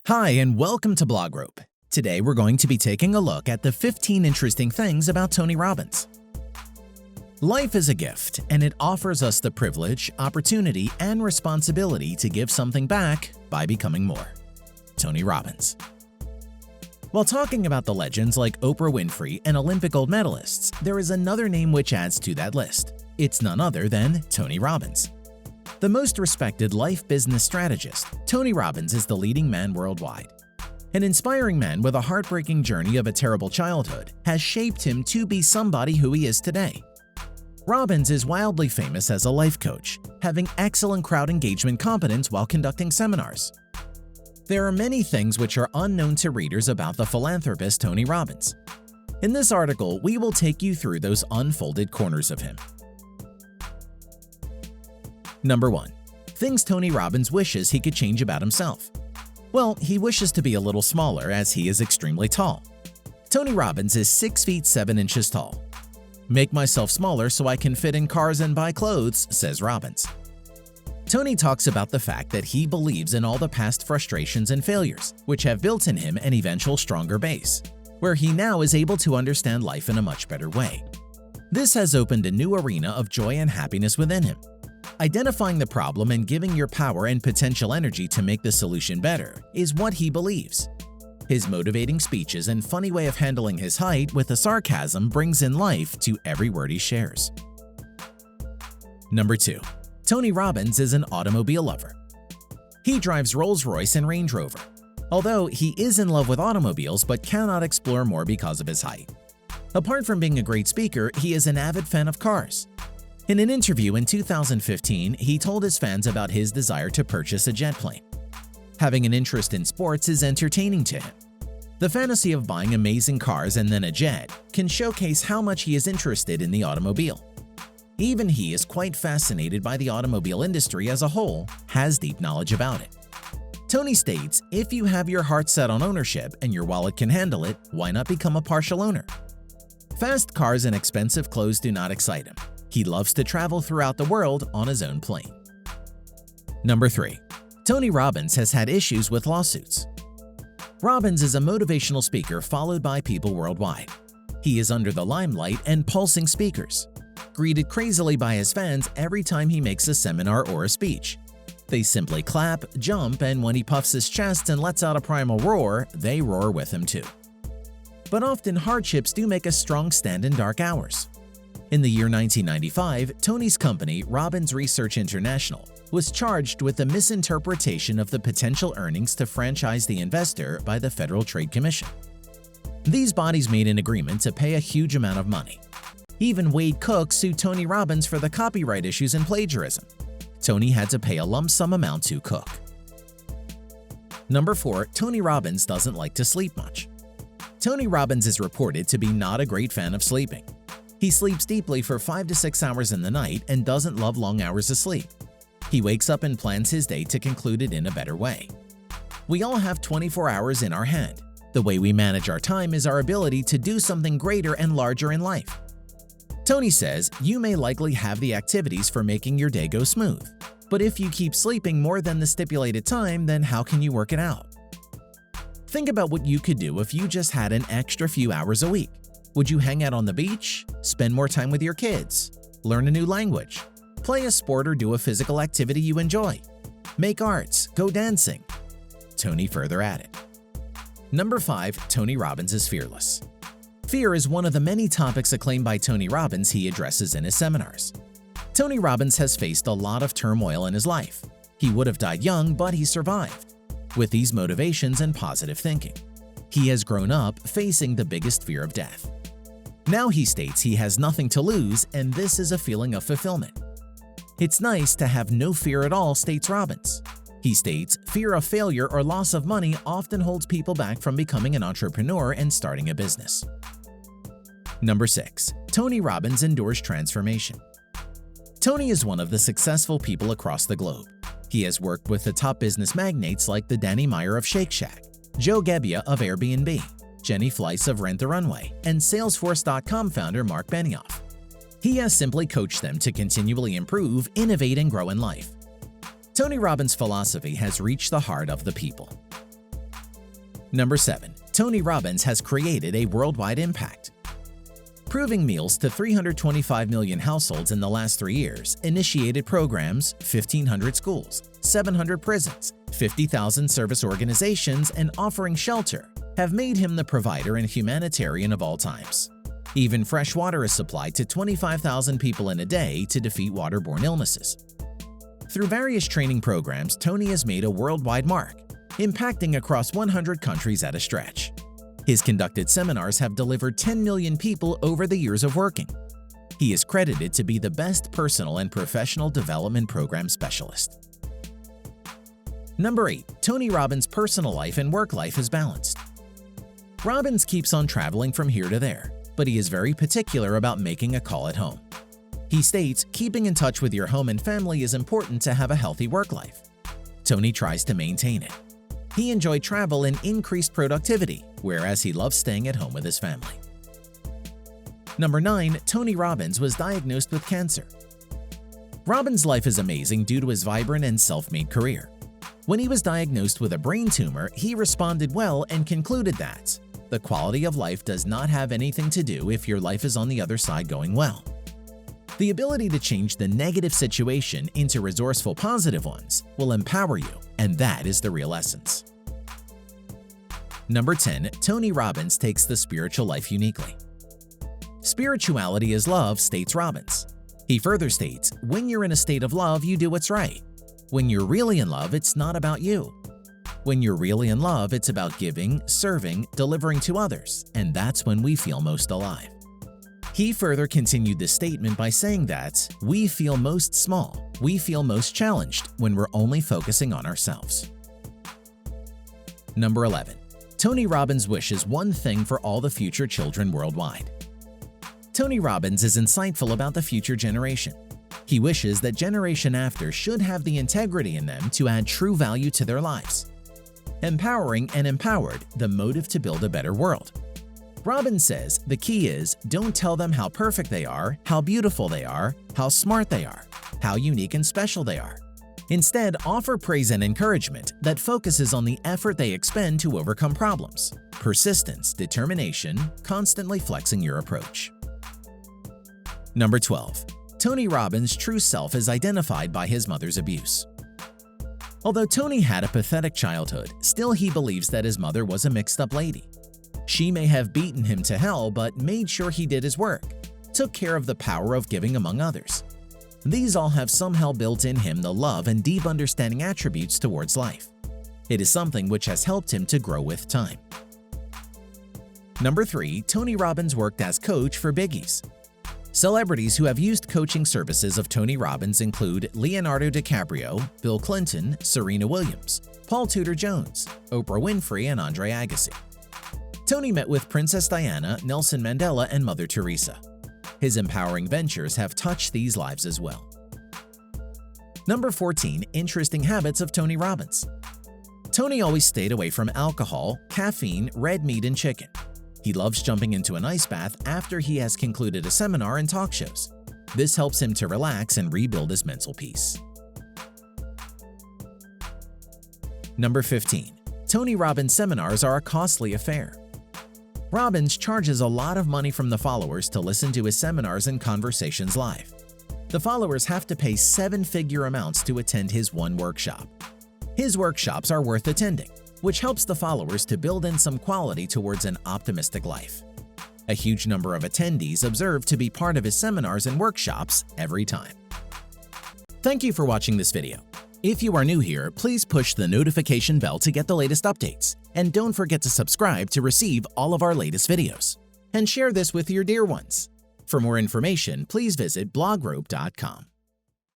Hi, and welcome to Blogrope. Today we're going to be taking a look at the 15 interesting things about Tony Robbins. Life is a gift, and it offers us the privilege, opportunity, and responsibility to give something back by becoming more. Tony Robbins. While talking about the legends like Oprah Winfrey and Olympic gold medalists, there is another name which adds to that list. It's none other than Tony Robbins. The most respected life business strategist, Tony Robbins is the leading man worldwide. An inspiring man with a heartbreaking journey of a terrible childhood has shaped him to be somebody who he is today. Robbins is wildly famous as a life coach, having excellent crowd engagement competence while conducting seminars. There are many things which are unknown to readers about the philanthropist Tony Robbins. In this article, we will take you through those unfolded corners of him. Number 1. Things Tony Robbins wishes he could change about himself. Well, he wishes to be a little smaller as he is extremely tall. Tony Robbins is 6 feet 7 inches tall. "Make myself smaller so I can fit in cars and buy clothes," says Robbins. Tony talks about the fact that he believes in all the past frustrations and failures, which have built in him an eventual stronger base, where he now is able to understand life in a much better way. This has opened a new arena of joy and happiness within him. Identifying the problem and giving your power and potential energy to make the solution better is what he believes. His motivating speeches and funny way of handling his height with a sarcasm brings in life to every word he shares. Number 2. Tony Robbins is an automobile lover. He drives Rolls-Royce and Range Rover, although he is in love with automobiles but cannot explore more because of his height. Apart from being a great speaker, he is an avid fan of cars. In an interview in 2015, he told his fans about his desire to purchase a jet plane. Having an interest in sports is entertaining to him. The fantasy of buying amazing cars and then a jet can showcase how much he is interested in the automobile. Even he is quite fascinated by the automobile industry as a whole, has deep knowledge about it. Tony states, "If you have your heart set on ownership and your wallet can handle it, why not become a partial owner?" Fast cars and expensive clothes do not excite him. He loves to travel throughout the world on his own plane. Number 3. Tony Robbins has had issues with lawsuits. Robbins is a motivational speaker followed by people worldwide. He is under the limelight and pulsing speakers, greeted crazily by his fans every time he makes a seminar or a speech. They simply clap, jump, and when he puffs his chest and lets out a primal roar, they roar with him too. But often hardships do make a strong stand in dark hours. In the year 1995, Tony's company, Robbins Research International, was charged with the misinterpretation of the potential earnings to franchise the investor by the Federal Trade Commission. These bodies made an agreement to pay a huge amount of money. Even Wade Cook sued Tony Robbins for the copyright issues and plagiarism. Tony had to pay a lump sum amount to Cook. Number 4. Tony Robbins doesn't like to sleep much. Tony Robbins is reported to be not a great fan of sleeping. He sleeps deeply for 5 to 6 hours in the night and doesn't love long hours of sleep. He wakes up and plans his day to conclude it in a better way. We all have 24 hours in our hand. The way we manage our time is our ability to do something greater and larger in life. Tony says, "You may likely have the activities for making your day go smooth, but if you keep sleeping more than the stipulated time, then how can you work it out?" Think about what you could do if you just had an extra few hours a week. Would you hang out on the beach, spend more time with your kids, learn a new language, play a sport or do a physical activity you enjoy, make arts, go dancing? Tony further added. Number 5. Tony Robbins is fearless. Fear is one of the many topics acclaimed by Tony Robbins he addresses in his seminars. Tony Robbins has faced a lot of turmoil in his life. He would have died young, but he survived. With these motivations and positive thinking, he has grown up facing the biggest fear of death. Now he states he has nothing to lose, and this is a feeling of fulfillment. "It's nice to have no fear at all," states Robbins. He states, "Fear of failure or loss of money often holds people back from becoming an entrepreneur and starting a business." Number 6. Tony Robbins endures transformation. Tony is one of the successful people across the globe. He has worked with the top business magnates like the Danny Meyer of Shake Shack, Joe Gebbia of Airbnb, Jenny Fleiss of Rent the Runway, and Salesforce.com founder Mark Benioff. He has simply coached them to continually improve, innovate, and grow in life. Tony Robbins' philosophy has reached the heart of the people. Number 7. Tony Robbins has created a worldwide impact. Proving meals to 325 million households in the last 3 years, initiated programs, 1,500 schools, 700 prisons, 50,000 service organizations, and offering shelter have made him the provider and humanitarian of all times. Even fresh water is supplied to 25,000 people in a day to defeat waterborne illnesses. Through various training programs, Tony has made a worldwide mark, impacting across 100 countries at a stretch. His conducted seminars have delivered 10 million people over the years of working. He is credited to be the best personal and professional development program specialist. Number 8. Tony Robbins' personal life and work life is balanced. Robbins keeps on traveling from here to there, but he is very particular about making a call at home. He states, keeping in touch with your home and family is important to have a healthy work life. Tony tries to maintain it. He enjoyed travel and increased productivity, whereas he loves staying at home with his family. Number 9. Tony Robbins was diagnosed with cancer. Robbins' life is amazing due to his vibrant and self-made career. When he was diagnosed with a brain tumor, he responded well and concluded that the quality of life does not have anything to do if your life is on the other side going well. The ability to change the negative situation into resourceful positive ones will empower you, and that is the real essence. Number 10. Tony Robbins takes the spiritual life uniquely. Spirituality is love, states Robbins. He further states, when you're in a state of love, you do what's right. When you're really in love, it's not about you. When you're really in love, it's about giving, serving, delivering to others, and that's when we feel most alive. He further continued the statement by saying that we feel most small, we feel most challenged when we're only focusing on ourselves. Number 11. Tony Robbins wishes one thing for all the future children worldwide. Tony Robbins is insightful about the future generation. He wishes that generation after should have the integrity in them to add true value to their lives. Empowering and empowered, the motive to build a better world. Robbins says the key is don't tell them how perfect they are, how beautiful they are, how smart they are, how unique and special they are. Instead, offer praise and encouragement that focuses on the effort they expend to overcome problems, persistence, determination, constantly flexing your approach. Number 12. Tony Robbins' true self is identified by his mother's abuse. Although Tony had a pathetic childhood, still he believes that his mother was a mixed-up lady. She may have beaten him to hell, but made sure he did his work, took care of the power of giving among others. These all have somehow built in him the love and deep understanding attributes towards life. It is something which has helped him to grow with time. Number 3. Tony Robbins worked as coach for biggies. Celebrities who have used coaching services of Tony Robbins include Leonardo DiCaprio, Bill Clinton, Serena Williams, Paul Tudor Jones, Oprah Winfrey, and Andre Agassi. Tony met with Princess Diana, Nelson Mandela, and Mother Teresa. His empowering ventures have touched these lives as well. Number 14. Interesting habits of Tony Robbins. Tony always stayed away from alcohol, caffeine, red meat, and chicken. He loves jumping into an ice bath after he has concluded a seminar and talk shows. This helps him to relax and rebuild his mental peace. Number 15. Tony Robbins seminars are a costly affair. Robbins charges a lot of money from the followers to listen to his seminars and conversations live. The followers have to pay 7-figure amounts to attend his one workshop. His workshops are worth attending, which helps the followers to build in some quality towards an optimistic life. A huge number of attendees observe to be part of his seminars and workshops every time. Thank you for watching this video. If you are new here, please push the notification bell to get the latest updates, and don't forget to subscribe to receive all of our latest videos. And share this with your dear ones. For more information, please visit blogrope.com.